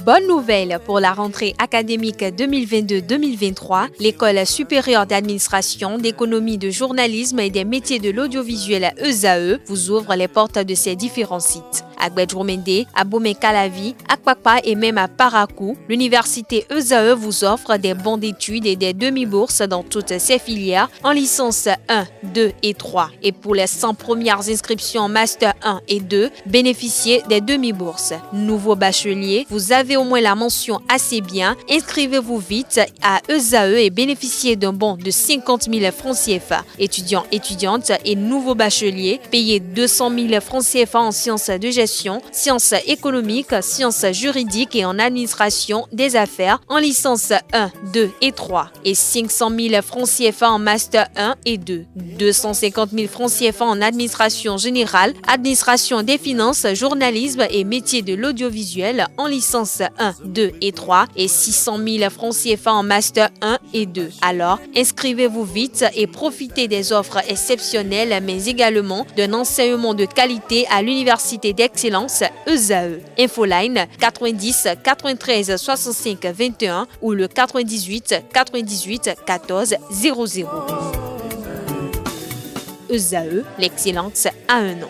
Bonne nouvelle pour la rentrée académique 2022-2023, l'École supérieure d'administration, d'économie, de journalisme et des métiers de l'audiovisuel ESAE vous ouvre les portes de ses différents sites. À Gbedjourmende, à Bomé-Calavi, à Kpakpa et même à Parakou, l'université ESAE vous offre des bons d'études et des demi-bourses dans toutes ses filières en licence 1, 2 et 3. Et pour les 100 premières inscriptions en master 1 et 2, bénéficiez des demi-bourses. Nouveau bachelier, vous avez au moins la mention assez bien. Inscrivez-vous vite à ESAE et bénéficiez d'un bon de 50 000 francs CFA. Étudiants, étudiantes et nouveaux bacheliers, payez 200 000 francs CFA en sciences de gestion, sciences économiques, sciences juridiques et en administration des affaires en licence 1, 2 et 3 et 500 000 francs CFA en master 1 et 2, 250 000 francs CFA en administration générale, administration des finances, journalisme et métiers de l'audiovisuel en licence 1, 2 et 3 et 600 000 francs CFA en master 1 et 2. Alors, inscrivez-vous vite et profitez des offres exceptionnelles mais également d'un enseignement de qualité à l'université d'excellence ESAE. Infoline 90 93 65 21 ou le 98 98 14 00. ESAE, l'excellence à un nom.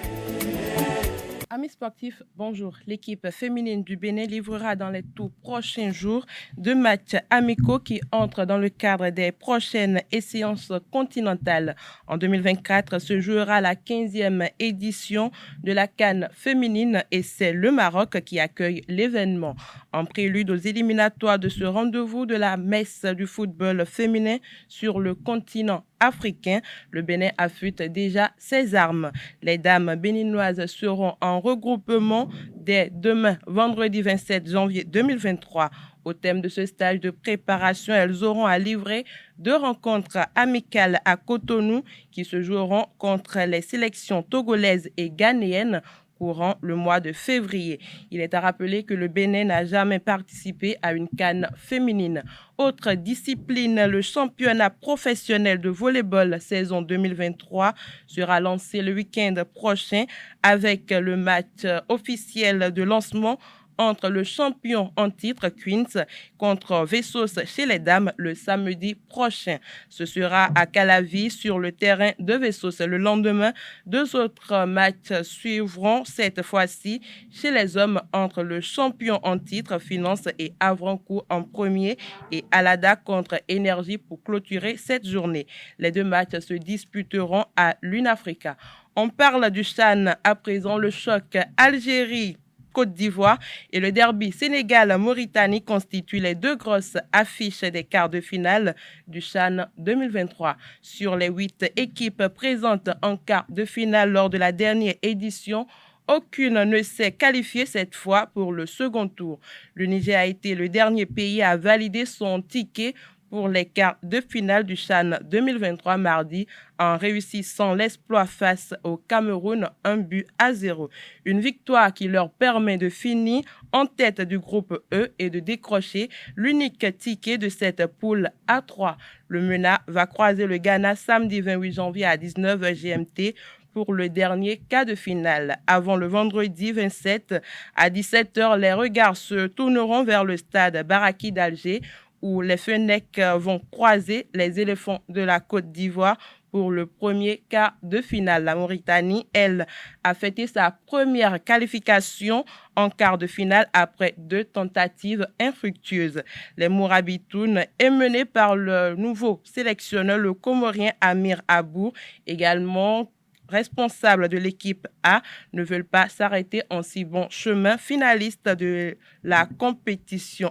Amis sportifs, bonjour. L'équipe féminine du Bénin livrera dans les tout prochains jours 2 matchs amicaux qui entrent dans le cadre des prochaines échéances continentales. En 2024 se jouera la 15e édition de la CAN féminine et c'est le Maroc qui accueille l'événement. En prélude aux éliminatoires de ce rendez-vous de la messe du football féminin sur le continent africain, le Bénin affûte déjà ses armes. Les dames béninoises seront en regroupement dès demain, vendredi 27 janvier 2023. Au thème de ce stage de préparation, elles auront à livrer 2 rencontres amicales à Cotonou qui se joueront contre les sélections togolaises et ghanéennes courant le mois de février. Il est à rappeler que le Bénin n'a jamais participé à une CAN féminine. Autre discipline, le championnat professionnel de volleyball saison 2023 sera lancé le week-end prochain avec le match officiel de lancement entre le champion en titre Queens contre Vessos chez les dames le samedi prochain. Ce sera à Calavi sur le terrain de Vessos. Le lendemain, 2 autres matchs suivront cette fois-ci chez les hommes entre le champion en titre Finance et Avrancourt en premier et Alada contre Énergie pour clôturer cette journée. Les 2 matchs se disputeront à l'Unafrica. On parle du CHAN à présent, le choc Algérie Côte d'Ivoire et le derby Sénégal-Mauritanie constituent les 2 grosses affiches des quarts de finale du CHAN 2023. Sur les 8 équipes présentes en quart de finale lors de la dernière édition, aucune ne s'est qualifiée cette fois pour le second tour. Le Niger a été le dernier pays à valider son ticket pour les quarts de finale du CHAN 2023 mardi en réussissant l'exploit face au Cameroun 1-0. Une victoire qui leur permet de finir en tête du groupe E et de décrocher l'unique ticket de cette poule A3. Le MENA va croiser le Ghana samedi 28 janvier à 19h GMT pour le dernier quart de finale. Avant le vendredi 27 à 17h, les regards se tourneront vers le stade Baraki d'Alger où les Fennecs vont croiser les éléphants de la Côte d'Ivoire pour le premier quart de finale. La Mauritanie, elle, a fêté sa première qualification en quart de finale après 2 tentatives infructueuses. Les Mourabitounes est mené par le nouveau sélectionneur, le Comorien Amir Abour, également responsables de l'équipe A, ne veulent pas s'arrêter en si bon chemin. Finaliste de la compétition.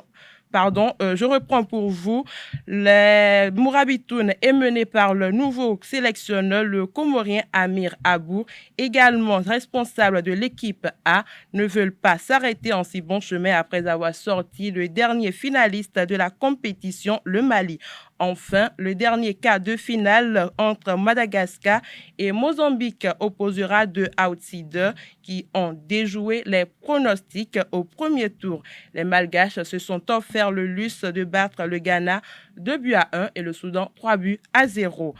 Je reprends pour vous. Le Mourabitoun est mené par le nouveau sélectionneur, le Comorien Amir Abour, également responsable de l'équipe A, ne veulent pas s'arrêter en si bon chemin après avoir sorti le dernier finaliste de la compétition, le Mali. Enfin, le dernier quart de finale entre Madagascar et Mozambique opposera 2 outsiders qui ont déjoué les pronostics au premier tour. Les Malgaches se sont offerts le luxe de battre le Ghana 2-1 et le Soudan 3-0.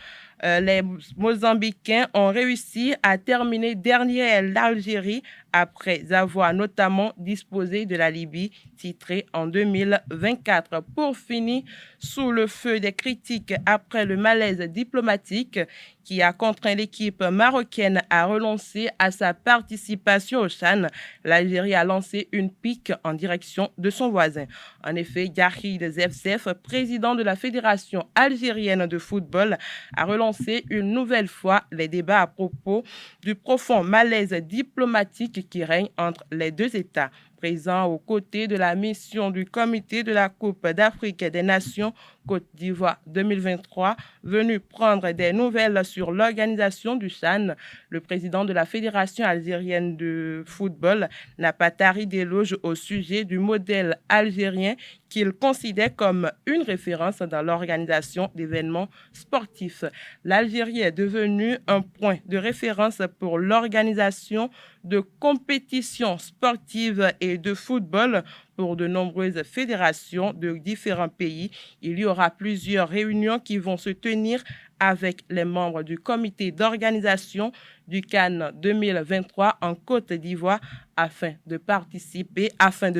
Les Mozambicains ont réussi à terminer derrière l'Algérie après avoir notamment disposé de la Libye, titrée en 2024. Pour finir, sous le feu des critiques après le malaise diplomatique qui a contraint l'équipe marocaine à renoncer à sa participation au CHAN, l'Algérie a lancé une pique en direction de son voisin. En effet, Yahid Zefzef, président de la Fédération algérienne de football, a relancé une nouvelle fois les débats à propos du profond malaise diplomatique qui règne entre les deux États. Présent aux côtés de la mission du comité de la Coupe d'Afrique des Nations Côte d'Ivoire 2023, venu prendre des nouvelles sur l'organisation du CHAN, le président de la Fédération algérienne de football n'a pas tari d'éloges au sujet du modèle algérien qu'il considère comme une référence dans l'organisation d'événements sportifs. L'Algérie est devenue un point de référence pour l'organisation de compétitions sportives et de football pour de nombreuses fédérations de différents pays. Il y aura plusieurs réunions qui vont se tenir avec les membres du comité d'organisation du CAN 2023 en Côte d'Ivoire afin de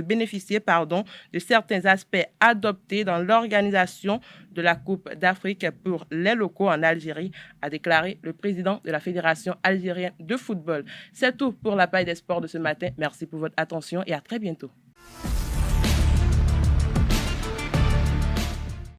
bénéficier de certains aspects adoptés dans l'organisation de la Coupe d'Afrique pour les locaux en Algérie, a déclaré le président de la Fédération algérienne de football. C'est tout pour la Paille des sports de ce matin. Merci pour votre attention et à très bientôt.